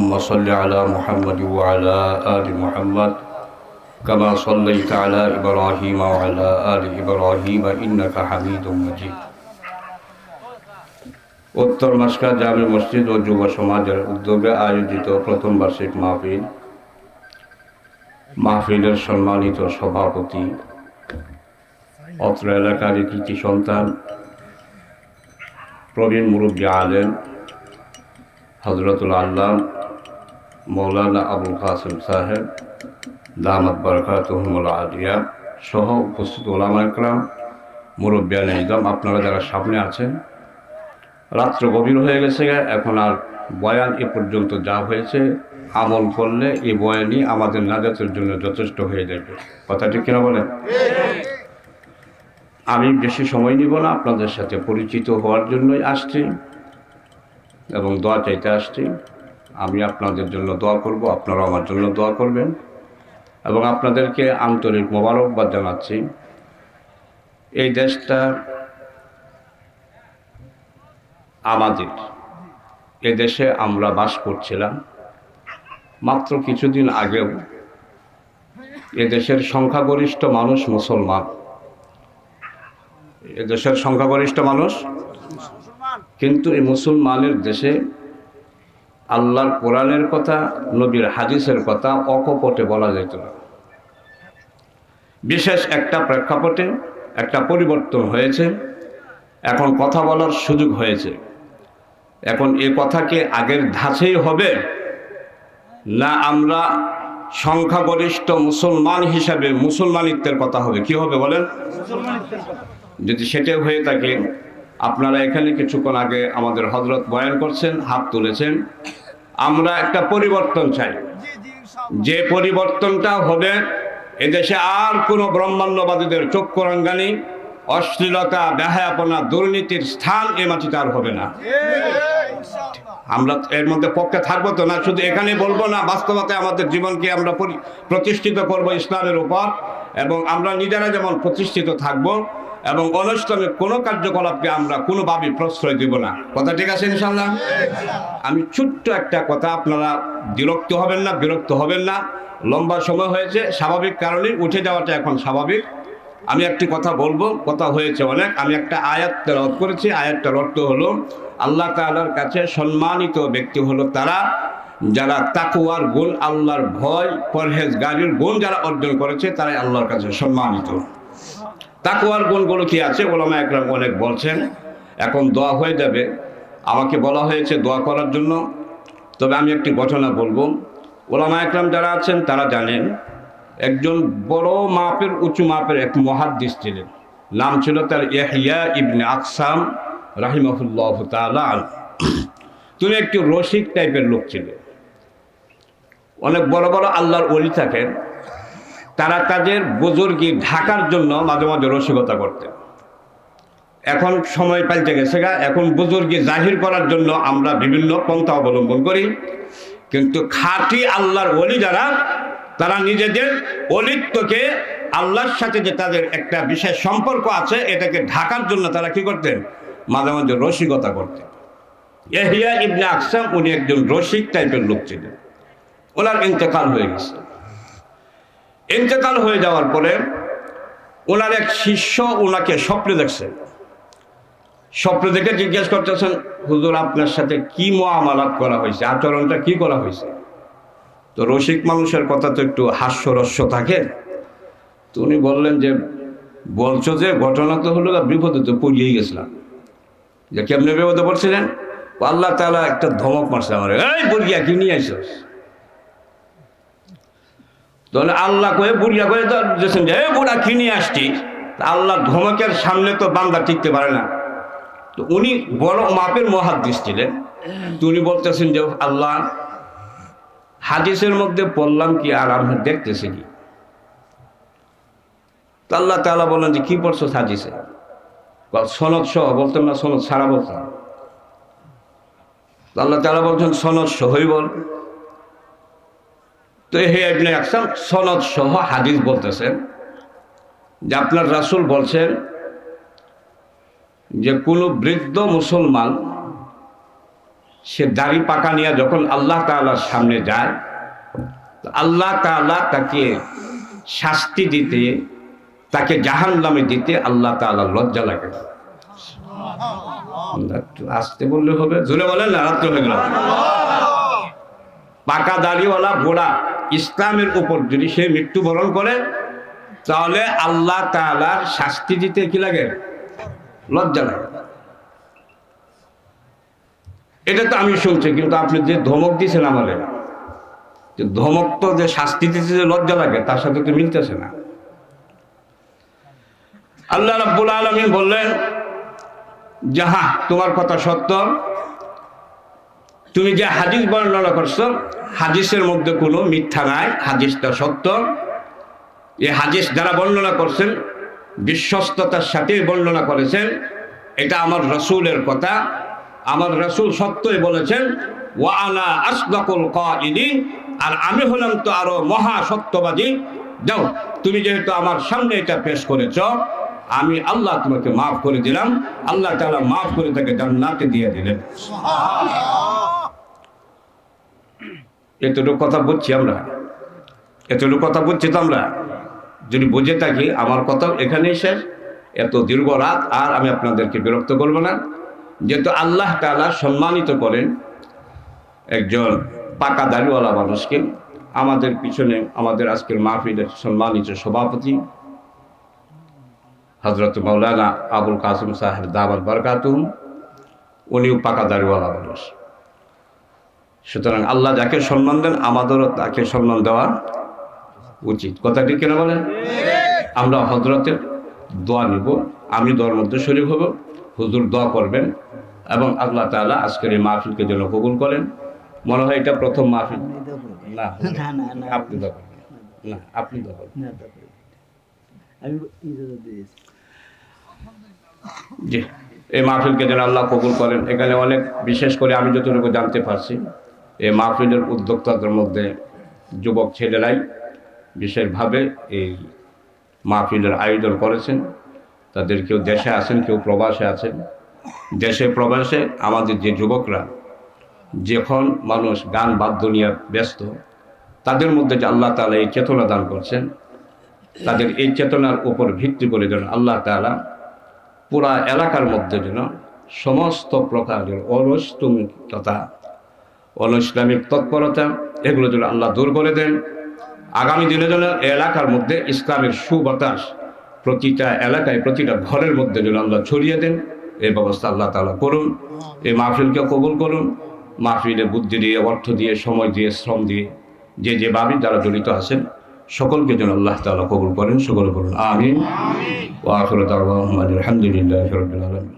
اللهم صل على محمد وعلى آل محمد كما صليت على إبراهيم وعلى آل إبراهيم إنك حميد مجيد। উত্তর মাসকা জামে মসজিদ ও যুব সমাজের উদ্যোগে আয়োজিত প্রথম বার্ষিক মাহফিলের সম্মানিত সভাপতি, অত্র এলাকার কৃতি সন্তান, প্রবীণ মুরব্বী আলেম হযরতুল আল্লাম মৌলানা আবুল কাসেম সাহেব দামাত বারাকাতুহুমুল আলিয়া সহ উপস্থিত ওলামা ইকরাম, মুরব্বিয়ানে ইজম, আপনারা যারা সামনে আছেন, রাত্র গভীর হয়ে গেছে, এখন আর বয়ান এ পর্যন্ত যা হয়েছে আমল করলে এই বয়ানই আমাদের নাজাতের জন্য যথেষ্ট হয়ে যাবে। কথাটি কিনা বলেন? আমি বেশি সময় নিব না, আপনাদের সাথে পরিচিত হওয়ার জন্যই আসছি এবং দোয়া চাইতে আসছি। আমি আপনাদের জন্য দোয়া করব, আপনারা আমার জন্য দোয়া করবেন এবং আপনাদেরকে আন্তরিক মোবারকবাদ জানাচ্ছি। এই দেশটা আমাদের, এ দেশে আমরা বাস করছিলাম। মাত্র কিছুদিন আগেও এদেশের সংখ্যাগরিষ্ঠ মানুষ মুসলমান, এদেশের সংখ্যাগরিষ্ঠ মানুষ, কিন্তু এই মুসলমানের দেশে আল্লাহর কোরআনের কথা, নবীর হাদিসের কথা অকপটে বলা যেত না। বিশেষ একটা প্রেক্ষাপটে একটা পরিবর্তন হয়েছে, এখন কথা বলার সুযোগ হয়েছে। এখন এ কথাকে আগের ধাঁচেই হবে, না আমরা সংখ্যাগরিষ্ঠ মুসলমান হিসাবে মুসলমানিত্বের কথা হবে? কি হবে বলেন? যদি সেটা হয়ে থাকে, আপনারা এখানে কিছুক্ষণ আগে আমাদের হযরত বয়ান করছেন, হাত তুলেছেন, আমরা একটা পরিবর্তন চাই। যে পরিবর্তনটা হবে, এদেশে আর কোনো ব্রহ্মাণ্ডবাদীদের চক্ষুরাঙ্গানি, অশ্লীলতা, বেহায়াপনা, দুর্নীতির স্থান এ মাটিতে আর হবে না। আমরা এর মধ্যে পক্ষে থাকবো তো না, শুধু এখানে বলবো না, বাস্তবতে আমাদের জীবনকে আমরা প্রতিষ্ঠিত করব ইসলামের উপর, এবং আমরা নিজেরা যেমন প্রতিষ্ঠিত থাকবো এবং অনৈসলামিক কোনো কার্যকলাপকে আমরা কোনোভাবেই প্রশ্রয় দিব না। কথা ঠিক আছে ইনশাআল্লাহ? আমি ছোট্ট একটা কথা, আপনারা বিরক্ত হবেন না, লম্বা সময় হয়েছে, স্বাভাবিক কারণে উঠে যাওয়াটা এখন স্বাভাবিক। আমি একটি কথা বলবো, কথা হয়েছে অনেক। আমি একটা আয়াত তেলাওয়াত করেছি, আয়াতটার অর্থ হলো, আল্লাহ তাআলার কাছে সম্মানিত ব্যক্তি হলো তারা যারা তাকওয়ার গুণ, আল্লাহর ভয়, পরহেজগারির গুণ যারা অর্জন করেছে, তারাই আল্লাহর কাছে সম্মানিত। তাকওয়ার গুণগুলো কি আছে? ওলামা একরাম অনেক বলছেন। এখন দোয়া হয়ে যাবে, আমাকে বলা হয়েছে দোয়া করার জন্য, তবে আমি একটি ঘটনা বলবো। ওলামা একরাম যারা আছেন তারা জানেন, একজন বড় মাপের, উঁচু মাপের এক মুহাদ্দিস ছিলেন, নাম ছিল তার ইয়াহইয়া ইবনে আকসাম রাহিমাহুল্লাহ তাআলা। তিনি একটি রসিক টাইপের লোক ছিলেন। অনেক বড় বড় আল্লাহর ওলি থাকেন, তারা তাদের বুজুর্গি ঢাকার জন্য মাঝে মাঝে রসিকতা করতেন। এখন সময় পাল্টে গেছে, এখন বুজুর্গি জাহির করার জন্য আমরা বিভিন্ন পন্থা অবলম্বন করি, কিন্তু খাঁটি আল্লাহর ওলি যারা, তারা নিজেদের অলিত্বকে, আল্লাহর সাথে যে তাদের একটা বিশেষ সম্পর্ক আছে, এটাকে ঢাকার জন্য তারা কি করতেন? মাঝে মাঝে রসিকতা করতেন। ইয়াহইয়া ইবনে আকসাম উনি একজন রসিক টাইপের লোক ছিলেন। ওনার ইন্তেকাল হয়ে গেছে। ইন্তেকাল হয়ে যাওয়ার পরে ওনার এক শিষ্য ওনাকে স্বপ্নে দেখছেন। স্বপ্নে দেখে জিজ্ঞেস করতেছেন, হুজুর আপনার সাথে কি মুআমালাত করা হয়েছে, আচরণটা কি করা হয়েছে? তো রসিক মানুষের কথা তো একটু হাস্যরস্য থাকে, তো উনি বললেন যে, বলছো যে ঘটনা তো হলো, বিপদে তো পড়িয়েই গেছিলাম। যে কেমনে বিপদে পড়ছিলেন? আল্লাহ তাআলা একটা ধমক মারছে আমার, এই বুড়িয়া কি নিয়ে আইছস? তাহলে আল্লাহ কয়ে বুড়িয়া কয়ে দিয়েছেন যে, এই বুড়া কি নিয়ে আসছি? আল্লাহ ধমকের সামনে তো বান্দা টিকতে পারে না। তো উনি বড় মাপের মুহাদ্দিস ছিলেন, তো উনি বলতেছেন যে, আল্লাহ হাদিসের মধ্যে পড়লাম কি আর আমি দেখতেছি কি? তো আল্লাহ তাআলা বললেন যে, কি পড়ছো হাদিসে? সনদ সহ বলতাম না, সনদ ছাড়া বলতাম। আল্লাহ তাআলা বলছেন সনদ সহই বল। তো ইয়াহইয়া ইবনে আকসাম সনদ সহ হাদিস বলতেছেন যে, আপনার রাসূল বলছেন যে কোনো বৃদ্ধ মুসলমান সে দাড়ি পাকা নিয়ে যখন আল্লাহ তাআলার সামনে যায়, আল্লাহ তাআলা তাকে শাস্তি দিতে, তাকে জাহান্নামে দিতে আল্লাহ তাআলা লজ্জা লাগে। একটু আসতে বললে হবে, জোরে বলেন না, রাত্রে হয়ে গেল। পাকা দাড়িওয়ালা ঘোড়া ইসলামের উপর যদি সে মৃত্যুবরণ করে, তাহলে আল্লাহ তাআলার শাস্তি দিতে কি লাগে? লজ্জা লাগে। এটা তো আমি শুনছি, কিন্তু আপনি যে ধমক দিয়েছেন আমাদের, যে ধমক তো যে শাস্তি দিতে যে লজ্জা লাগে, তার সাথে তো মিলতেছে না। আল্লাহ রাব্বুল আলামিন বললেন যে হ্যাঁ, তোমার কথা সত্য, তুমি যে হাদিস বর্ণনা করছো হাদিসের মধ্যে কোনো মিথ্যা নাই, হাদিসটা সত্য। এই হাদিস যারা বর্ণনা করছেন বিশ্বস্ততার সাথে বর্ণনা করেছেন, এটা আমার রাসূলের কথা, আমার রাসূল সত্যই বলেছেন। ওয়া আনা আসদাকুল কাইলিন, আর আমি হলাম তো আরো মহা সত্যবাদী। যাও, তুমি যেহেতু আমার সামনে এটা পেশ করেছ, আমি আল্লাহ তোমাকে মাফ করে দিলাম। আল্লাহ তাআলা মাফ করে তাকে জান্নাতে দিয়ে দিলেন। এতটুকু কথা বুঝছি আমরা, এতটুকু কথা বুঝছি তো আমরা। যদি বুঝে থাকি আমার কথা এখানেই শেষ। এত দীর্ঘ রাত আর আমি আপনাদেরকে বিরক্ত করব না। যেহেতু আল্লাহ তাআলা সম্মানিত করেন একজন পাকা দাড়িওয়ালা মানুষকে, আমাদের পিছনে আমাদের আজকের মাহফিলের সম্মানিত সভাপতি হযরত মাওলানা আবুল কাসেম সাহেব দামাত বারাকাতুহু, উনিও পাকা দাড়িওয়ালা মানুষ। সুতরাং আল্লাহ যাকে সম্মান দেন আমাদেরও তাকে সম্মান দেওয়া উচিত। কথা ঠিক কিনা বলেন? আমরা হযরতের দোয়া নিব, আমি দোয়ার মধ্যে শরীক হব, হুজুর দোয়া করবেন এবং আল্লাহ তাআলা আজকের এই মাহফিলকে যেন কবুল করেন। মনে হয় এটা প্রথম মাহফিল না, আপনি দোয়া করবেন না, আপনি দোয়া করবেন। জি, এই মাহফিলকে যেন আল্লাহ কবুল করেন। এখানে অনেক, বিশেষ করে আমি যতটুকু জানতে পারছি, এই মাহফিলের উদ্যোক্তাদের মধ্যে যুবক ছেলেরাই বিশেষভাবে এই মাহফিলের আয়োজন করেছেন। তাদের কেউ দেশে আছেন, কেউ প্রবাসে আছেন। দেশে প্রবাসে আমাদের যে যুবকরা, যখন মানুষ গান বাদ্য নিয়ে ব্যস্ত, তাদের মধ্যে যে আল্লাহ তাআলা এই চেতনা দান করছেন, তাদের এই চেতনার উপর ভিত্তি করে যেন আল্লাহ তাআলা পুরা এলাকার মধ্যে যেন সমস্ত প্রকারের অনৈসলামিকতা, অনৈসলামিক তৎপরতা, এগুলো যেন আল্লাহ দূর করে দেন। আগামী দিনে যেন এলাকার মধ্যে ইসলামের সুবাতাস প্রতিটা এলাকায়, প্রতিটা ঘরের মধ্যে যেন আল্লাহ ছড়িয়ে দেন, এই ব্যবস্থা আল্লাহ তাআলা করুন। এই মাহফিলকে কবুল করুন। মাহফিলে বুদ্ধি দিয়ে, অর্থ দিয়ে, সময় দিয়ে, শ্রম দিয়ে, যে যেভাবে যারা জড়িত আছেন সকলকে যেন আল্লাহ তাআলা কবুল করেন। সকলে বলুন আমিন। ওয়া আখিরু দাওয়ানা আলহামদুলিল্লাহি রাব্বিল আলামিন।